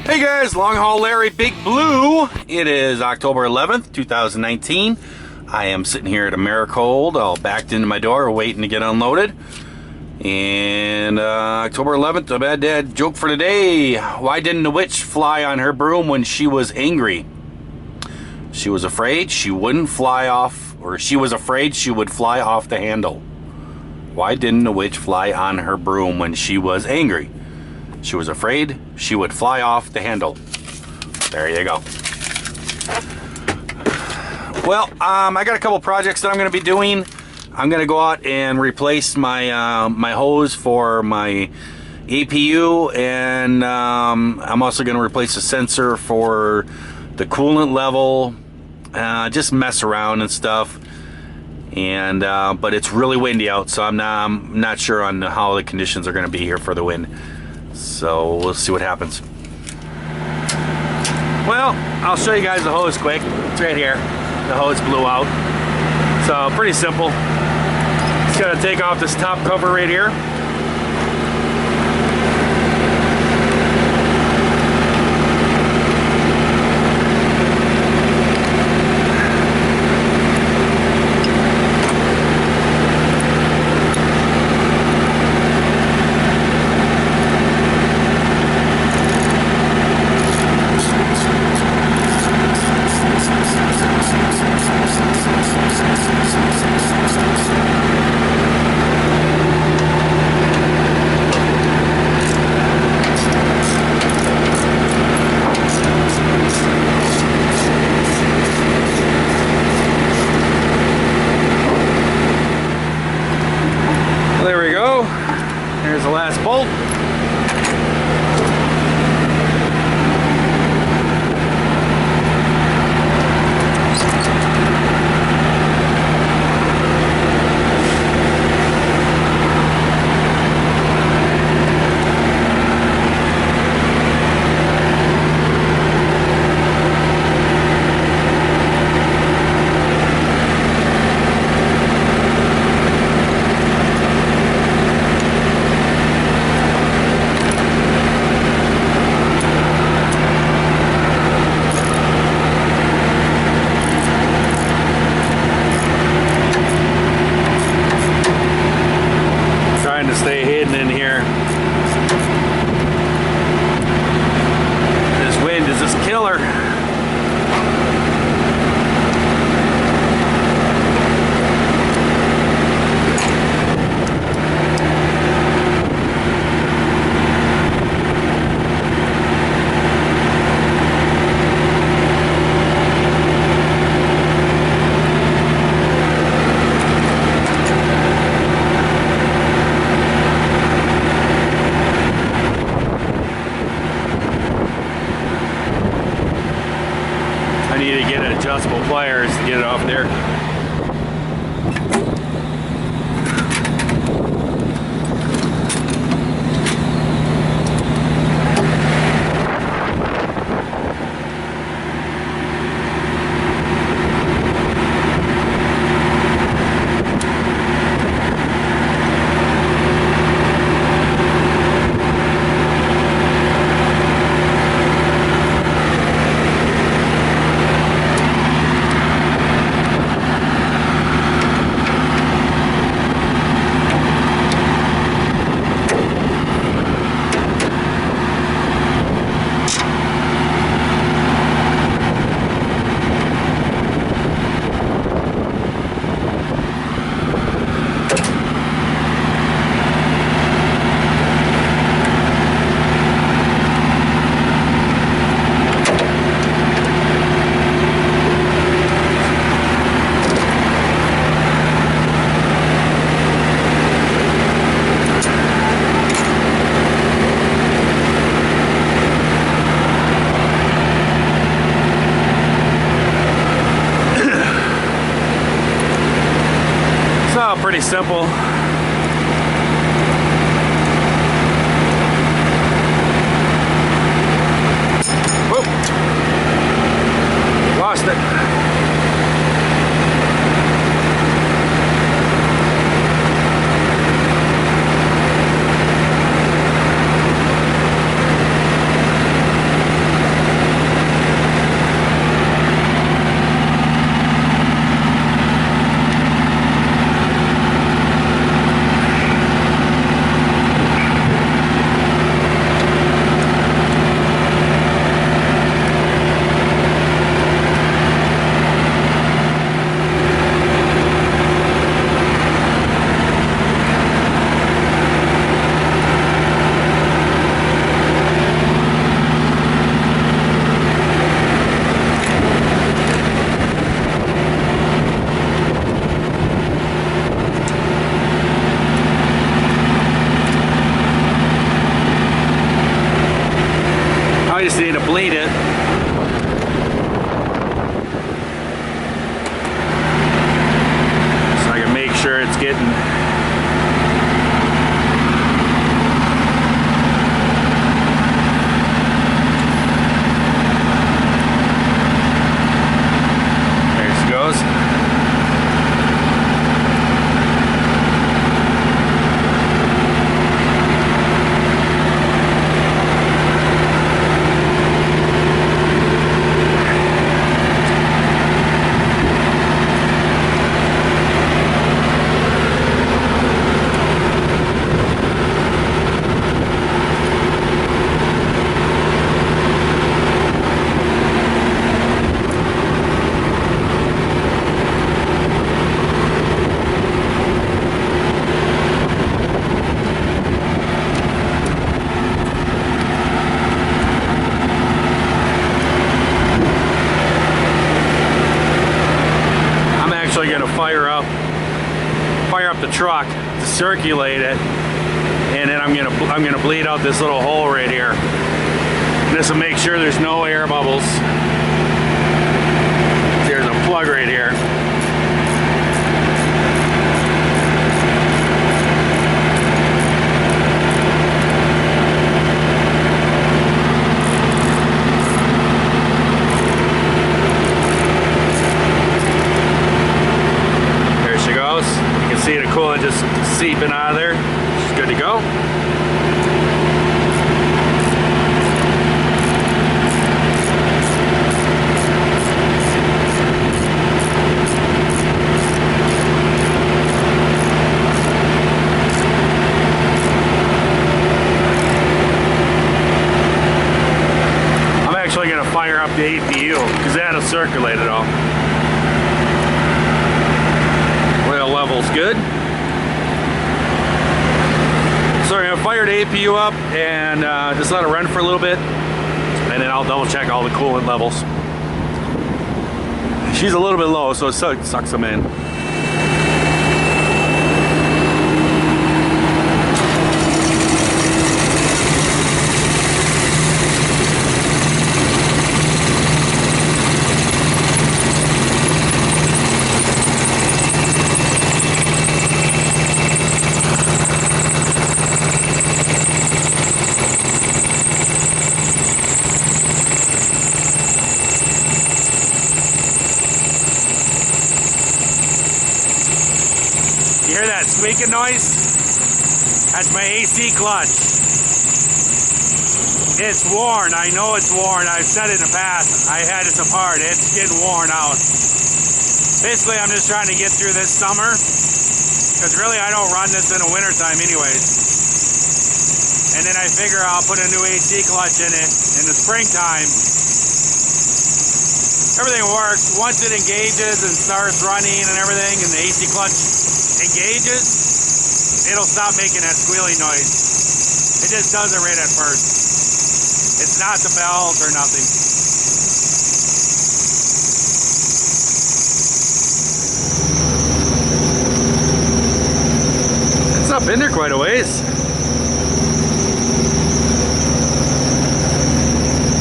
Hey guys, Long Haul Larry Big Blue. It is October 11th, 2019. I am sitting here at Americold, all backed into my door, waiting to get unloaded. And October 11th, a bad dad joke for today. Why didn't the witch fly on her broom when she was angry? She was afraid she wouldn't fly off, or she was afraid she would fly off the handle. Why didn't the witch fly on her broom when she was angry? She was afraid she would fly off the handle. There you go. Well, I got a couple projects that I'm going to be doing. I'm going to go out and replace my my hose for my APU, and I'm also going to replace the sensor for the coolant level. Just mess around and stuff. And but it's really windy out, so I'm not sure on how the conditions are going to be here for the wind. So we'll see what happens. Well, I'll show you guys the hose quick. It's right here. The hose blew out. So pretty simple. Just gotta take off this top cover right here. There we go. Here's the last bolt. Stay hidden in here. This wind is just killer. I need to get adjustable pliers to get it off there. Pretty simple. Whoop. Lost it. bleed it. So I can make sure it's getting goes. Fire up the truck to circulate it, and then I'm gonna bleed out this little hole right here. This will make sure there's no air bubbles. There's a plug right here. See the coolant just seeping out of there. It's good to go. I'm actually going to fire up the APU because that'll circulate it all. Level's good. So I'm going to fire the APU up and just let it run for a little bit, and then I'll double check all the coolant levels. She's a little bit low, so it sucks them in. You hear that squeaking noise? That's my AC clutch. It's worn. I know it's worn. I've said it in the past. I had this apart. It's getting worn out. Basically, I'm just trying to get through this summer, because really I don't run this in the wintertime anyways. And then I figure I'll put a new AC clutch in it in the springtime. Everything works. Once it engages and starts running and everything, and the AC clutch engages, it'll stop making that squealing noise. It just does it right at first. It's not the belt or nothing. It's up in there quite a ways.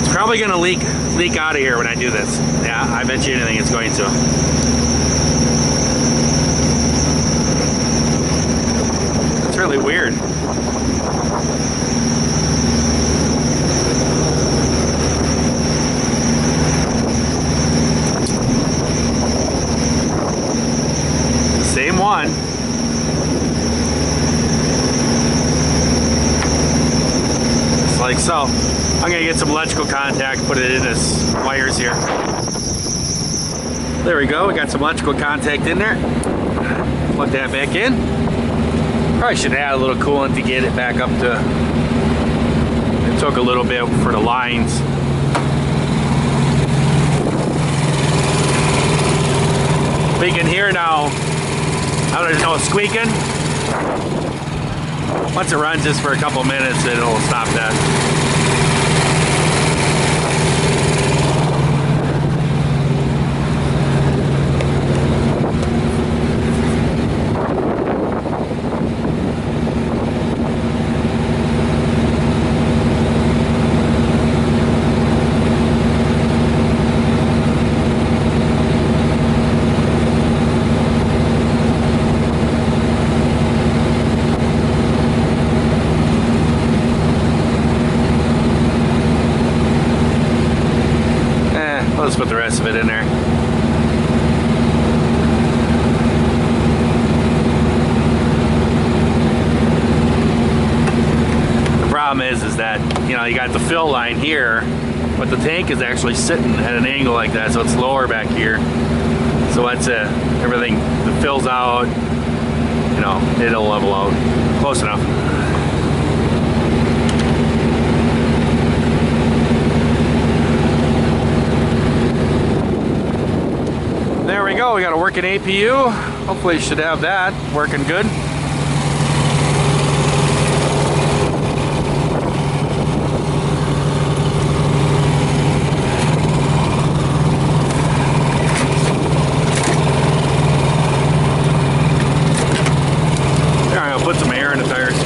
It's probably gonna leak out of here when I do this. Yeah, I bet you anything it's going to. It's really weird. Same one. Just like so. I'm gonna get some electrical contact, put it in this wires here. There we go, we got some electrical contact in there. Plug that back in. Probably should add a little coolant to get it back up to, it took a little bit for the lines. We can hear now, I don't know, squeaking. Once it runs just for a couple minutes, it'll stop that. let's put the rest of it in there. The problem is that, you know, you got the fill line here, but the tank is actually sitting at an angle like that, so it's lower back here. So that's it. Everything that fills out, you know, it'll level out. Close enough. There we go. We got a working APU. Hopefully you should have that working good. Put some air in the tires.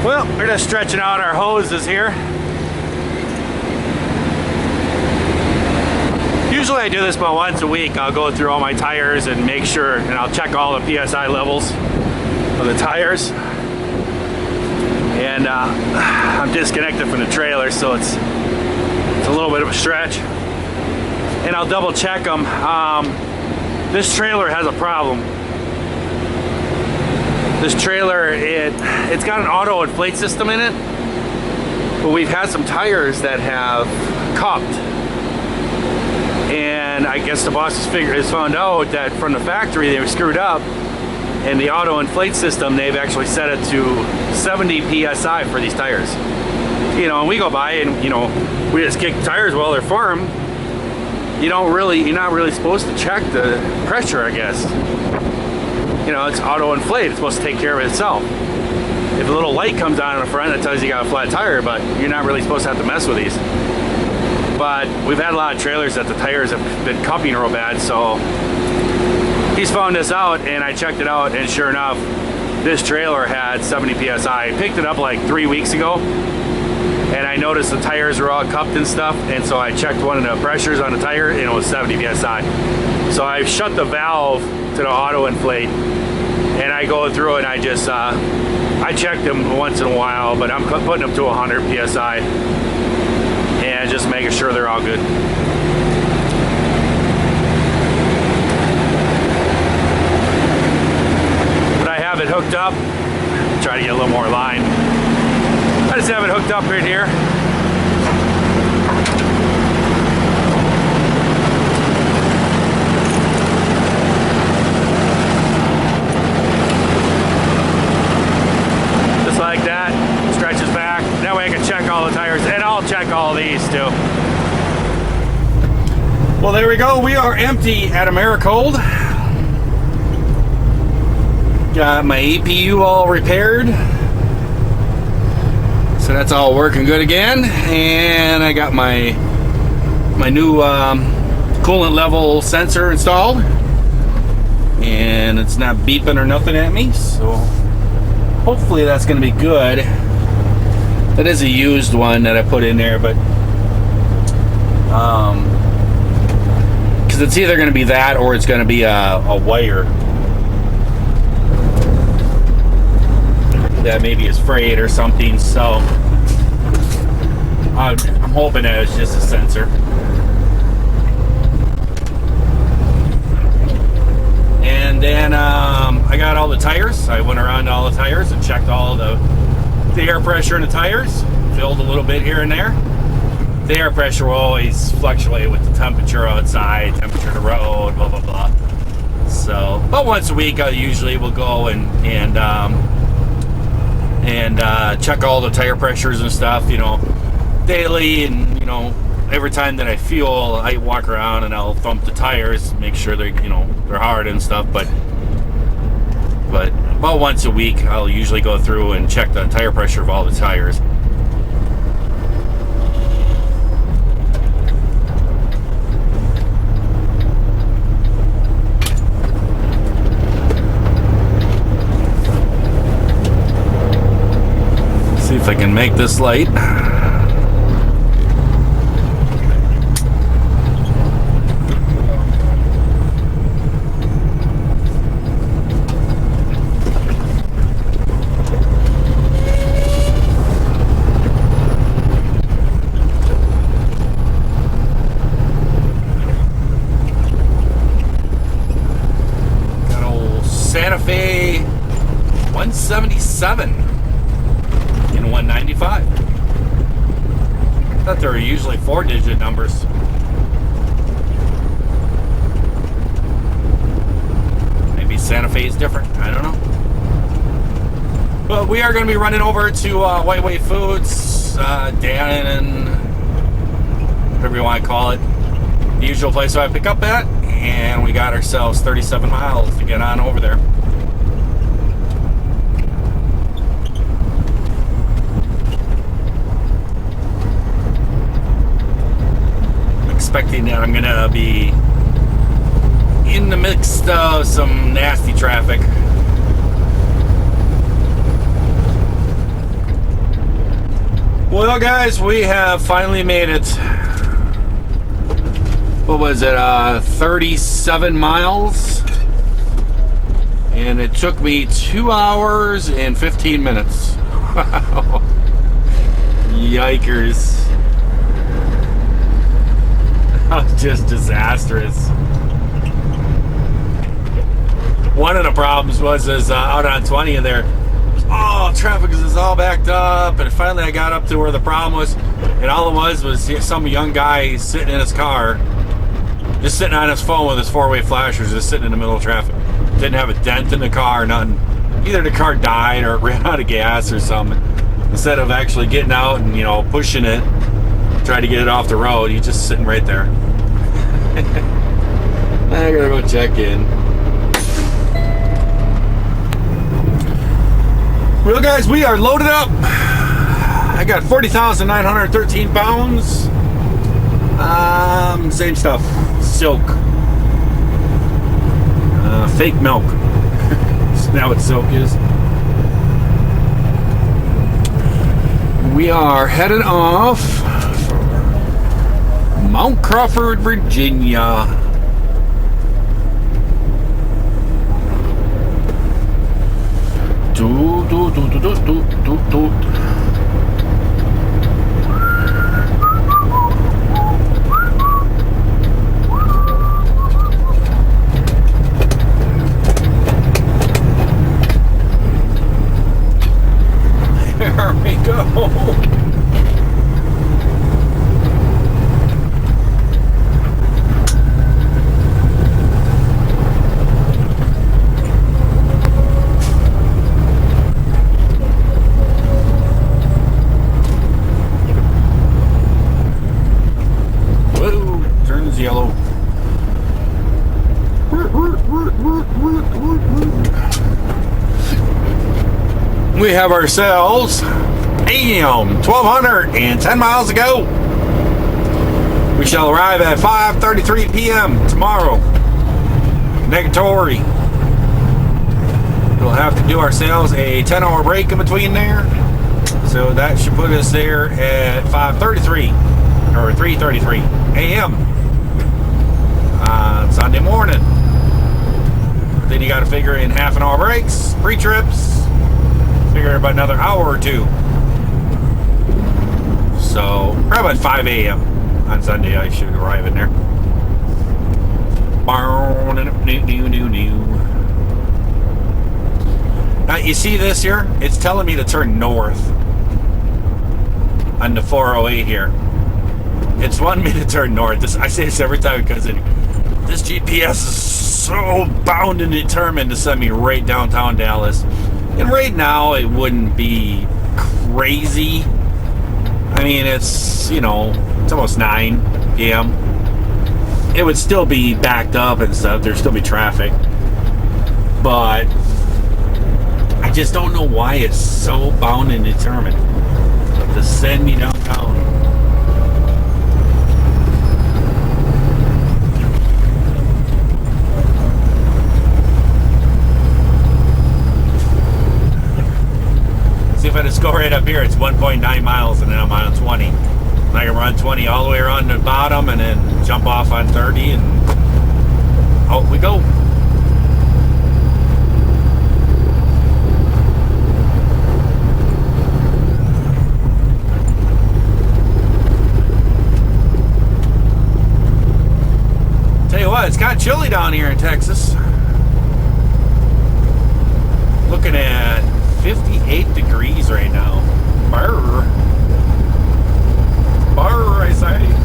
Well, we're just stretching out our hoses here. Usually I do this about once a week. I'll go through all my tires and make sure, and I'll check all the PSI levels of the tires. And I'm disconnected from the trailer, so it's a little bit of a stretch. And I'll double check them. This trailer has a problem. This trailer, it's got an auto inflate system in it, but we've had some tires that have cupped. And I guess the boss has found out that from the factory they were screwed up, and the auto inflate system, they've actually set it to 70 PSI for these tires. You know, and we go by and, you know, we just kick tires while they're firm. You're not really supposed to check the pressure, I guess. You know, it's auto inflate, it's supposed to take care of itself. If a little light comes on in the front, that tells you got a flat tire, but you're not really supposed to have to mess with these. But we've had a lot of trailers that the tires have been cupping real bad, so he's found this out, and I checked it out, and sure enough, this trailer had 70 PSI. I picked it up like 3 weeks ago, and I noticed the tires were all cupped and stuff, and so I checked one of the pressures on the tire, and it was 70 PSI. So I shut the valve to the auto inflate, and I go through and I just I check them once in a while, but I'm putting them to 100 PSI and just making sure they're all good. But I have it hooked up. Try to get a little more line. I just have it hooked up right here. Like that, stretches back. That way I can check all the tires, and I'll check all these too. Well, there we go. We are empty at Americold. Got my APU all repaired, so that's all working good again. And I got my new coolant level sensor installed, and it's not beeping or nothing at me, so hopefully that's going to be good. That is a used one that I put in there, but because it's either going to be that or it's going to be a wire that maybe is frayed or something. So I'm hoping that it's just a sensor. And then I got all the tires. I went around all the tires and checked all the air pressure in the tires. Filled a little bit here and there. The air pressure will always fluctuate with the temperature outside, temperature of the road, blah, blah, blah. So, but once a week I usually will go and check all the tire pressures and stuff, you know, daily. And, you know, every time that I fuel, I walk around and I'll thump the tires, make sure they're, you know, they're hard and stuff. But but about once a week I'll usually go through and check the tire pressure of all the tires. See if I can make this light. Got old Santa Fe 177 in 195. Thought there were usually 4-digit numbers. Maybe Santa Fe is different. I don't know. But we are going to be running over to White Way Foods, Dan, and whatever you want to call it. The usual place where I pick up at. And we got ourselves 37 miles to get on over there. Expecting that I'm gonna be in the midst of some nasty traffic. Well, guys, we have finally made it. What was it? 37 miles, and it took me 2 hours and 15 minutes. Wow. Yikers. Just disastrous. One of the problems was out on 20 and there, oh, traffic is all backed up, and finally I got up to where the problem was, and all it was some young guy sitting in his car, just sitting on his phone with his four-way flashers, just sitting in the middle of traffic. Didn't have a dent in the car, nothing. Either the car died or it ran out of gas or something. Instead of actually getting out and, you know, pushing it, try to get it off the road, he's just sitting right there. I gotta go check in. Well, guys, we are loaded up. I got 40,913 pounds. Same stuff. Silk. Fake milk. So now what silk is. We are headed off Mount Crawford, Virginia. Doot, doot, doot, doot, doot, doot, doot. There we go. Yellow. We have ourselves AM 1,210 miles to go. We shall arrive at 5:33 p.m. tomorrow. Negatory. We'll have to do ourselves a 10-hour break in between there. So that should put us there at 5:33 or 3:33 a.m. Sunday morning. Then you got to figure in half an hour breaks, pre-trips, figure about another hour or two. So probably about 5 a.m. on Sunday I should arrive in there. Now you see this here? It's telling me to turn north on the 408 here. It's wanting me to turn north. I say this every time because this GPS is so bound and determined to send me right downtown Dallas. And right now it wouldn't be crazy. I mean, it's, you know, it's almost 9 p.m. It would still be backed up and stuff. There'd still be traffic. But I just don't know why it's so bound and determined to send me downtown. See, if I just go right up here, it's 1.9 miles, and then I'm on 20. And I can run 20 all the way around the bottom, and then jump off on 30, and out we go. Tell you what, it's kind of chilly down here in Texas. Looking at 58 degrees right now. Brr. Brr, I say.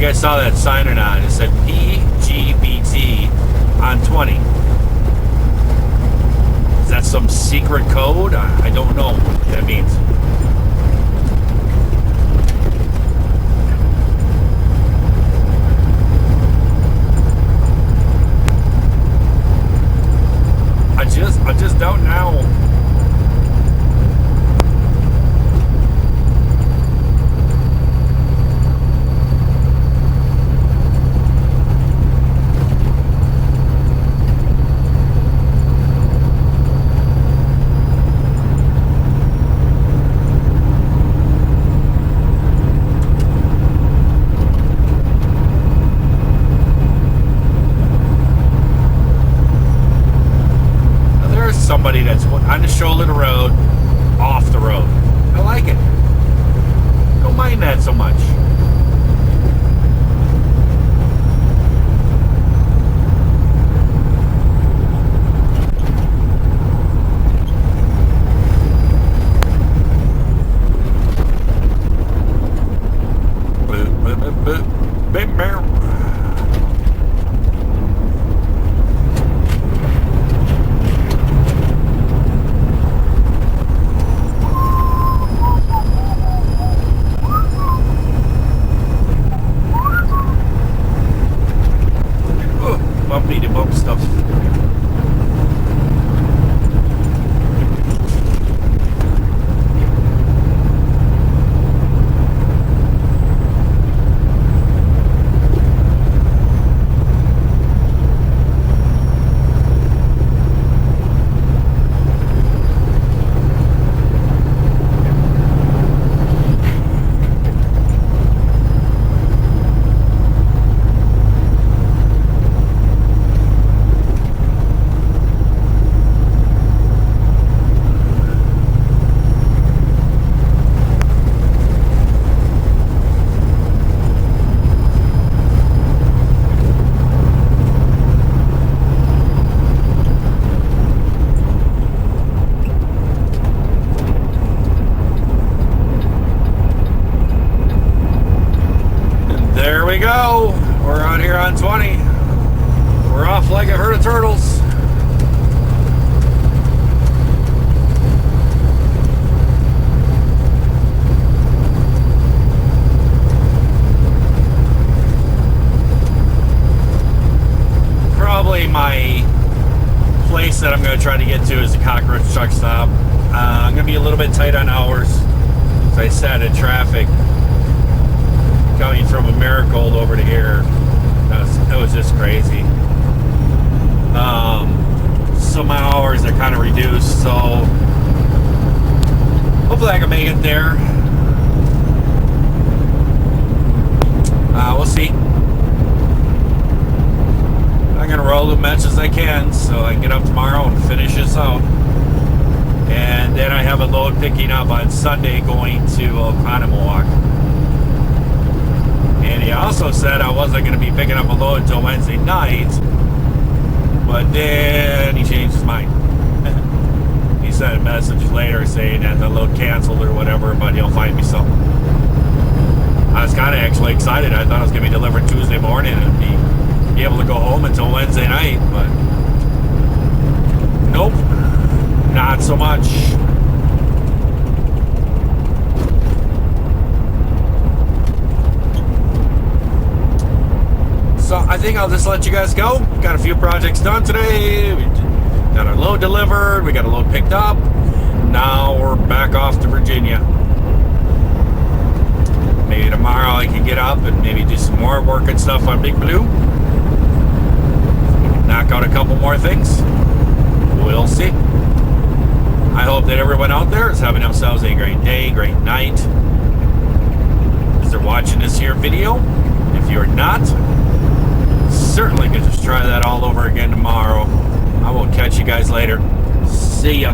I saw that sign or not. It said PGBT on 20. Is that some secret code? I don't know what that means. I just don't know. Somebody that's on the shoulder of the road, off the road. I like it. Don't mind that so much. Bumpy to bump stuff. There we go. We're out here on 20. We're off like a herd of turtles. Probably my place that I'm going to try to get to is the cockroach truck stop. I'm going to be a little bit tight on hours. As I said, in traffic coming from Americold over to here, that was just crazy. So my hours are kind of reduced, so hopefully I can make it there. We'll see. I'm gonna roll as much as I can so I can get up tomorrow and finish this out. And then I have a load picking up on Sunday going to Oconomowoc. And he also said I wasn't going to be picking up a load until Wednesday night, but then he changed his mind. sent a message later saying that the load canceled or whatever, but he'll find me something. I was kind of actually excited. I thought it was going to be delivered Tuesday morning and be able to go home until Wednesday night, but nope, not so much. So I think I'll just let you guys go. Got a few projects done today. We got our load delivered. We got a load picked up. Now we're back off to Virginia. Maybe tomorrow I can get up and maybe do some more work and stuff on Big Blue. Knock out a couple more things. We'll see. I hope that everyone out there is having themselves a great day, great night, as they're watching this here video. If you're not, certainly could just try that all over again tomorrow. I will catch you guys later. See ya.